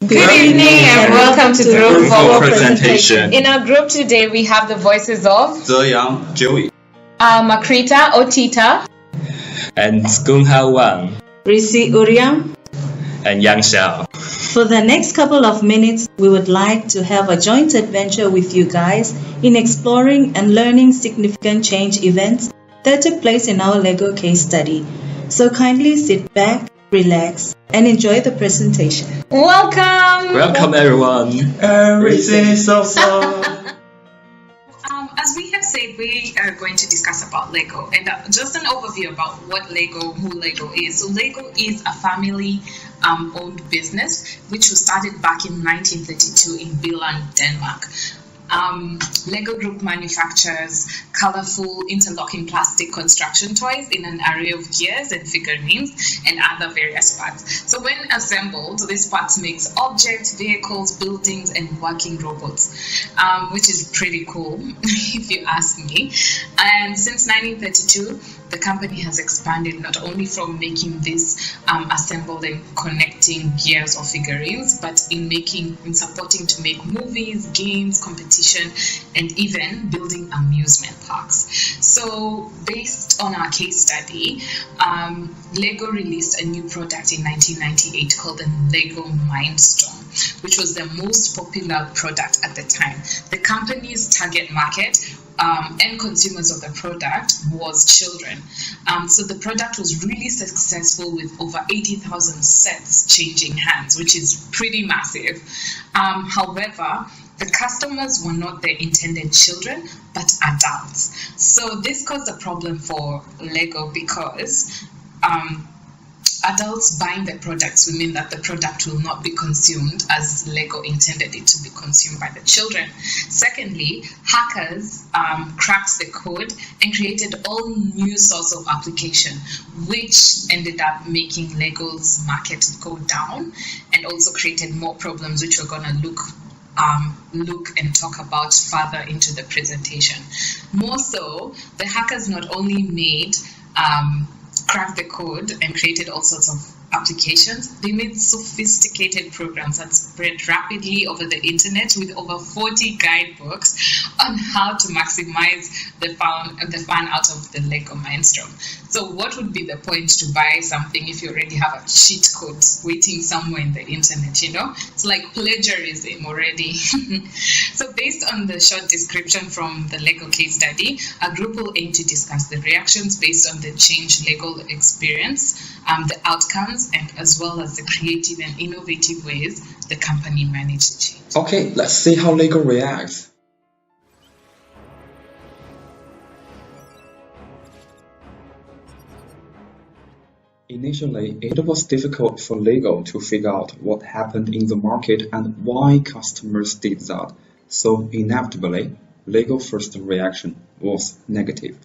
Good evening and welcome to Group GONGHAO 4 presentation. In our group today, we have the voices of ZEYANG, Joey, Makrita or TITA, and GONGHAO WANG, RITTI Uriam. and XIAO. For the next couple of minutes, we would like to have a joint adventure with you guys in exploring and learning significant change events that took place in our LEGO case study. So kindly sit back, relax, and enjoy the presentation. Welcome Everyone. Everything is so As we have said, we are going to discuss about Lego and just an overview about who Lego is. So Lego is a family owned business which was started back in 1932 in Billund, Denmark. Lego Group manufactures colorful interlocking plastic construction toys in an array of gears and figurines and other various parts. So when assembled, these parts makes objects, vehicles, buildings, and working robots, which is pretty cool if you ask me. And since 1932, the company has expanded not only from making these assembled and connecting gears or figurines, but in supporting to make movies, games, competition, and even building amusement parks. So based on our case study, Lego released a new product in 1998 called the Lego Mindstorm, which was the most popular product at the time. The company's target market and consumers of the product was children. So the product was really successful with over 80,000 sets changing hands, which is pretty massive. However, the customers were not the intended children, but adults. So this caused a problem for Lego because adults buying the products will mean that the product will not be consumed as Lego intended it to be consumed by the children. Secondly, hackers cracked the code and created all new sorts of application, which ended up making Lego's market go down and also created more problems, which we're going to look and talk about further into the presentation. More so, the hackers not only made cracked the code and created all sorts of applications, they made sophisticated programs that spread rapidly over the internet with over 40 guidebooks on how to maximize the fun out of the Lego Mindstorm. So what would be the point to buy something if you already have a cheat code waiting somewhere in the internet, you know? It's like plagiarism already. So based on the short description from the Lego case study, our group will aim to discuss the reactions based on the change Lego experience, the outcomes, and as well as the creative and innovative ways the company managed to change. Okay, let's see how Lego reacts. Initially, it was difficult for Lego to figure out what happened in the market and why customers did that, so inevitably, Lego's first reaction was negative.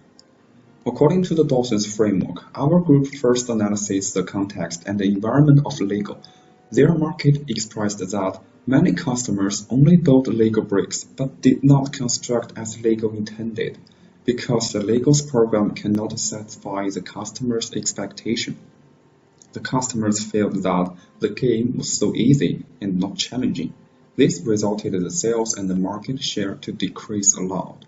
According to the Dawson's framework, our group first analyzes the context and the environment of Lego. Their market expressed that many customers only built Lego bricks but did not construct as Lego intended, because the Lego's program cannot satisfy the customer's expectation. The customers felt that the game was so easy and not challenging. This resulted in the sales and the market share to decrease a lot.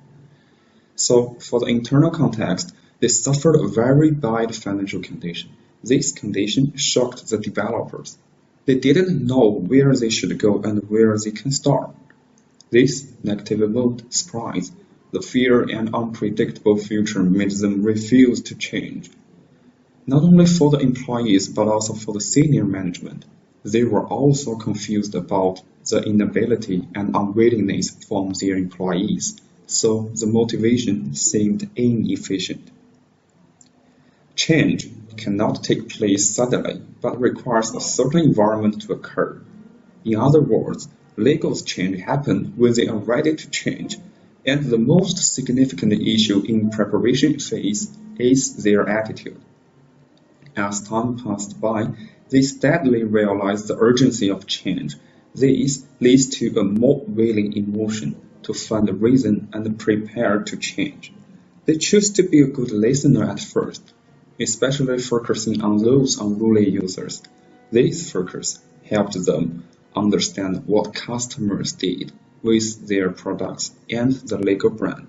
So, for the internal context, they suffered a very bad financial condition. This condition shocked the developers. They didn't know where they should go and where they can start. This negative mood surprise, the fear and unpredictable future made them refuse to change. Not only for the employees but also for the senior management, they were also confused about the inability and unwillingness from their employees, so the motivation seemed inefficient. Change cannot take place suddenly, but requires a certain environment to occur. In other words, Lego's change happened when they are ready to change, and the most significant issue in preparation phase is their attitude. As time passed by, they steadily realized the urgency of change. This leads to a more willing emotion to find a reason and prepare to change. They choose to be a good listener at first, especially focusing on those unruly users. This focus helped them understand what customers did with their products and the LEGO brand.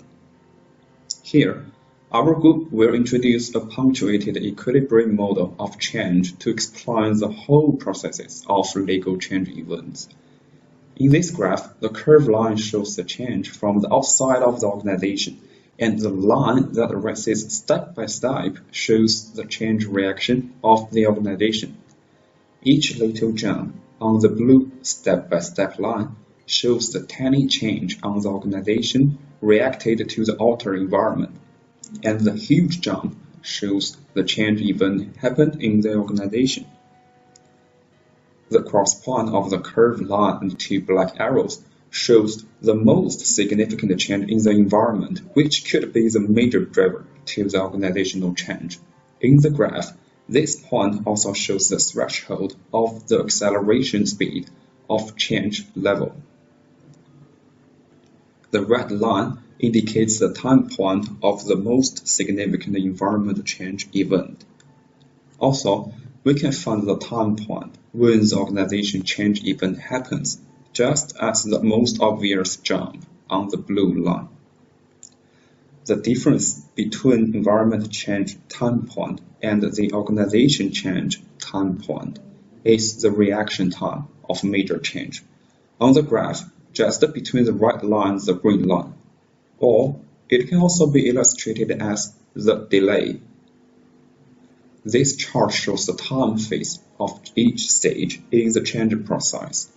Here, our group will introduce a punctuated equilibrium model of change to explain the whole processes of LEGO change events. In this graph, the curved line shows the change from the outside of the organization, and the line that races step by step shows the change reaction of the organization. Each little jump on the blue step-by-step line shows the tiny change on the organization reacted to the altered environment, and the huge jump shows the change event happened in the organization. The cross-point of the curved line and two black arrows shows the most significant change in the environment, which could be the major driver to the organizational change. In the graph, this point also shows the threshold of the acceleration speed of change level. The red line indicates the time point of the most significant environmental change event. Also, we can find the time point when the organization change event happens, just as the most obvious jump on the blue line. The difference between environment change time point and the organization change time point is the reaction time of major change. On the graph, just between the red line and the green line, or it can also be illustrated as the delay. This chart shows the time phase of each stage in the change process.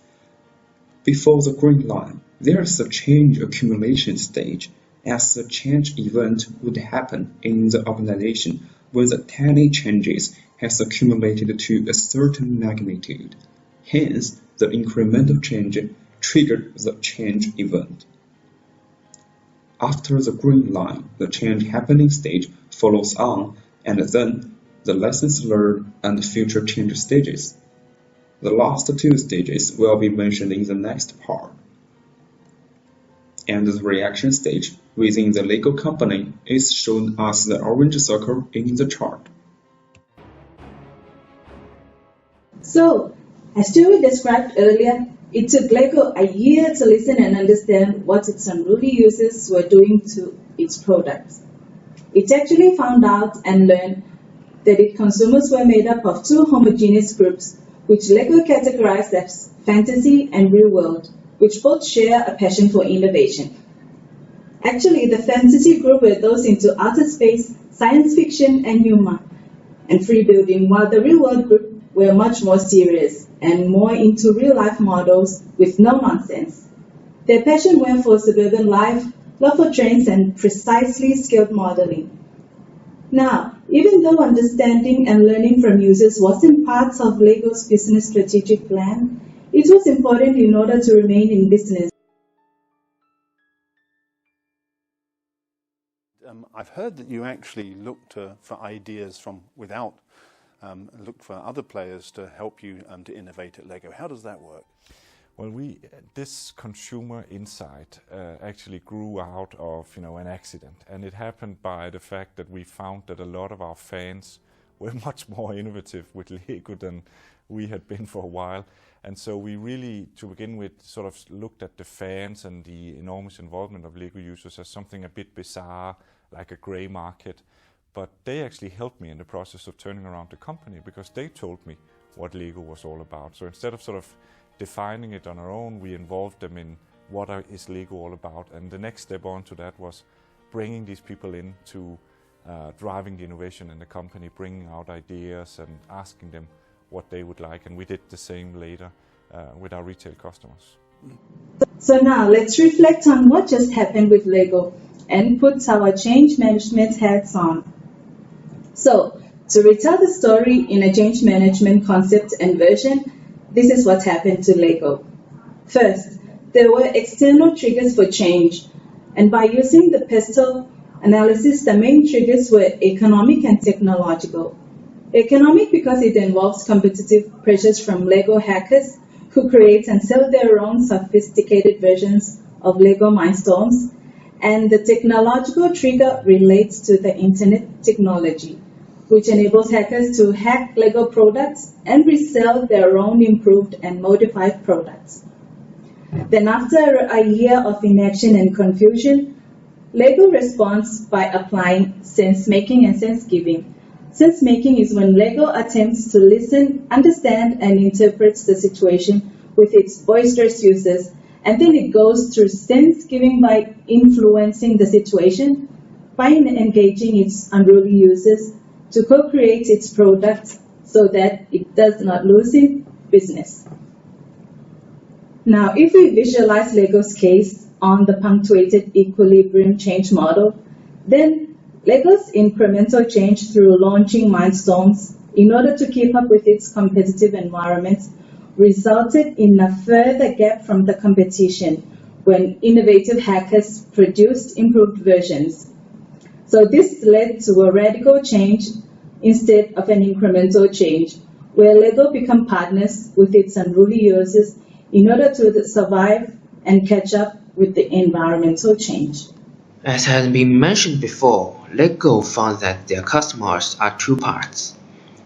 Before the green line, there is a change accumulation stage, as the change event would happen in the organization when the tiny changes has accumulated to a certain magnitude. Hence, the incremental change triggered the change event. After the green line, the change happening stage follows on, and then the lessons learned and future change stages. The last two stages will be mentioned in the next part. And the reaction stage within the LEGO company is shown as the orange circle in the chart. So, as Stuart described earlier, it took LEGO a year to listen and understand what its unruly users were doing to its products. It actually found out and learned that its consumers were made up of two homogeneous groups, which LEGO categorized as fantasy and real world, which both share a passion for innovation. Actually, the fantasy group were those into outer space, science fiction, and humor, and free building, while the real world group were much more serious and more into real-life models with no nonsense. Their passion went for suburban life, love for trains, and precisely skilled modeling. Now, even though understanding and learning from users wasn't part of LEGO's business strategic plan, it was important in order to remain in business. I've heard that you actually looked for ideas from without, looked for other players to help you to innovate at LEGO. How does that work? Well, this consumer insight actually grew out of an accident, and it happened by the fact that we found that a lot of our fans were much more innovative with LEGO than we had been for a while. And so we really, to begin with, sort of looked at the fans and the enormous involvement of LEGO users as something a bit bizarre, like a grey market. But they actually helped me in the process of turning around the company, because they told me what LEGO was all about. So instead of sort of defining it on our own, we involved them in what is LEGO all about. And the next step on to that was bringing these people in to driving the innovation in the company, bringing out ideas and asking them what they would like. And we did the same later with our retail customers. So now let's reflect on what just happened with LEGO and put our change management hats on. So, to retell the story in a change management concept and version, this is what happened to LEGO. First, there were external triggers for change, and by using the PESTEL analysis, the main triggers were economic and technological. Economic because it involves competitive pressures from LEGO hackers who create and sell their own sophisticated versions of LEGO Mindstorms, and the technological trigger relates to the internet technology, which enables hackers to hack LEGO products and resell their own improved and modified products. Then after a year of inaction and confusion, LEGO responds by applying sense-making and sense-giving. Sense-making is when LEGO attempts to listen, understand, and interpret the situation with its boisterous users, and then it goes through sense-giving by influencing the situation, by engaging its unruly users to co-create its product so that it does not lose its business. Now, if we visualize LEGO's case on the punctuated equilibrium change model, then LEGO's incremental change through launching milestones in order to keep up with its competitive environment resulted in a further gap from the competition when innovative hackers produced improved versions. So this led to a radical change instead of an incremental change, where LEGO become partners with its unruly users in order to survive and catch up with the environmental change. As has been mentioned before, LEGO found that their customers are two parts.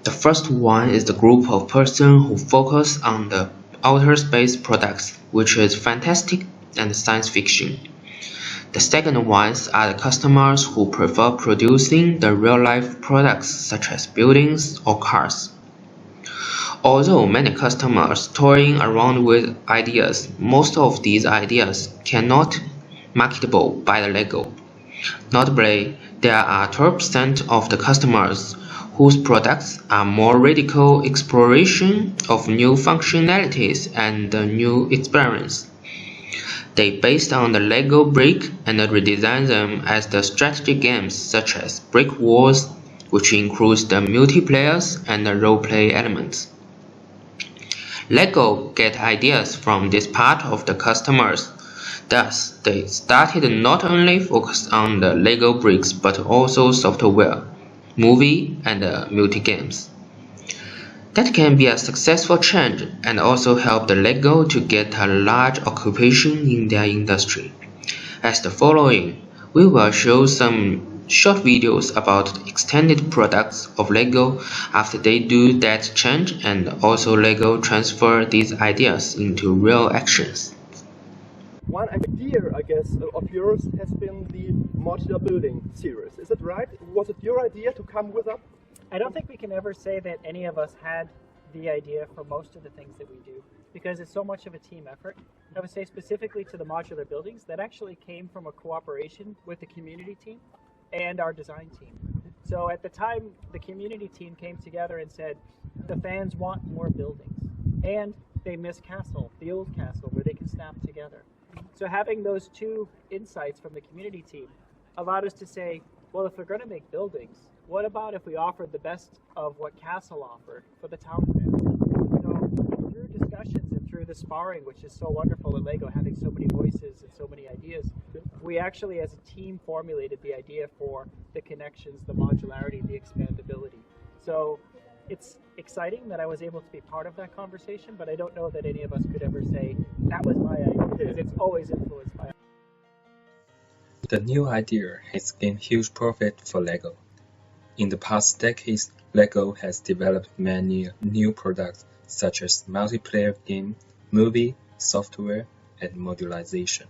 The first one is the group of persons who focus on the outer space products, which is fantastic and science fiction. The second ones are the customers who prefer producing the real-life products such as buildings or cars. Although many customers toying around with ideas, most of these ideas cannot marketable by the LEGO. Notably, there are 12% of the customers whose products are more radical exploration of new functionalities and new experience. They based on the LEGO brick and redesign them as the strategy games such as Brick Wars, which includes the multiplayers and the roleplay elements. LEGO get ideas from this part of the customers. Thus, they started not only focus on the LEGO bricks but also software, movie, and multi-games. That can be a successful change and also help the LEGO to get a large occupation in their industry. As the following, we will show some short videos about extended products of LEGO after they do that change, and also LEGO transfer these ideas into real actions. One idea, I guess, of yours has been the modular building series. Is it right? Was it your idea to come with that? I don't think we can ever say that any of us had the idea for most of the things that we do, because it's so much of a team effort. I would say specifically to the modular buildings, that actually came from a cooperation with the community team and our design team. So at the time, the community team came together and said, the fans want more buildings, and they miss Castle, the old castle, where they can snap together. So having those two insights from the community team allowed us to say, well, if we're going to make buildings, what about if we offered the best of what Castle offered for the town fans? So through discussions and through the sparring, which is so wonderful at LEGO, having so many voices and so many ideas, we actually as a team formulated the idea for the connections, the modularity, the expandability. So it's exciting that I was able to be part of that conversation, but I don't know that any of us could ever say that was my idea, because it's always influenced by. The new idea has gained huge profit for LEGO. In the past decades, LEGO has developed many new products such as multiplayer game, movie, software, and modularization.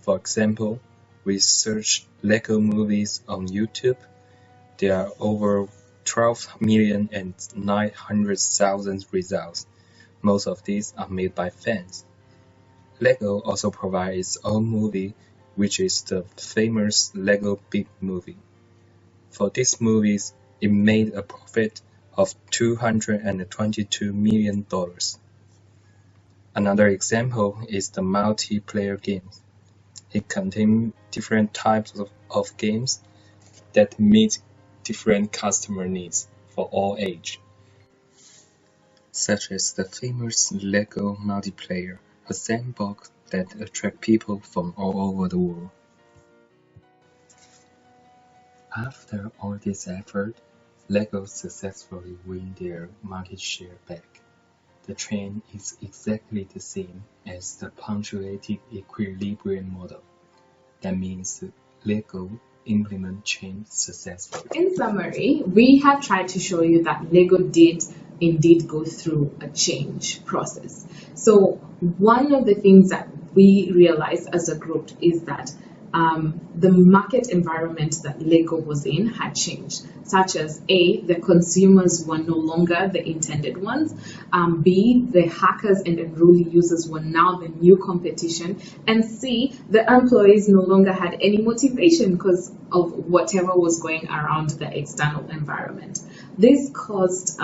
For example, we search LEGO movies on YouTube. There are over 12,900,000 results. Most of these are made by fans. LEGO also provides its own movie, which is the famous LEGO Big Movie. For these movies, it made a profit of $222 million. Another example is the multiplayer games. It contains different types of games that meet different customer needs for all age, such as the famous LEGO Multiplayer, a sandbox that attracts people from all over the world. After all this effort, LEGO successfully win their market share back. The trend is exactly the same as the punctuated equilibrium model. That means LEGO implement change successfully? In summary, we have tried to show you that Lego did indeed go through a change process. So one of the things that we realized as a group is that the market environment that Lego was in had changed, such as A, the consumers were no longer the intended ones, B, the hackers and unruly users were now the new competition, and C, the employees no longer had any motivation because of whatever was going around the external environment. This caused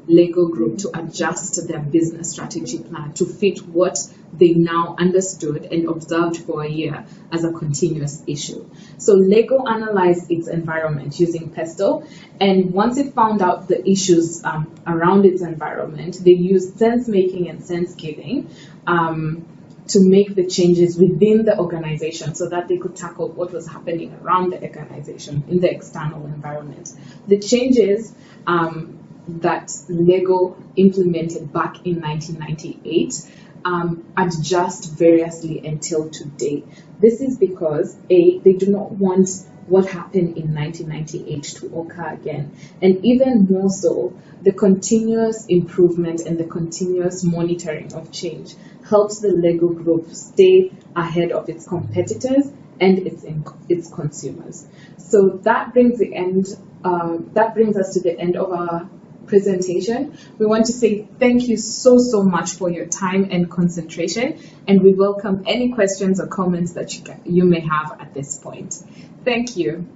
Lego Group to adjust their business strategy plan to fit what they now understood and observed for a year as a continuous issue. So Lego analyzed its environment using Pesto, and once it found out the issues around its environment, they used sense making and sense giving to make the changes within the organization so that they could tackle what was happening around the organization in the external environment. The changes that Lego implemented back in 1998 adjust variously until today. This is because A, they do not want what happened in 1998 to occur again, and even more so, the continuous improvement and the continuous monitoring of change helps the Lego Group stay ahead of its competitors and its consumers. So that brings us to the end of our presentation. We want to say thank you so much for your time and concentration, and we welcome any questions or comments that you may have at this point. Thank you.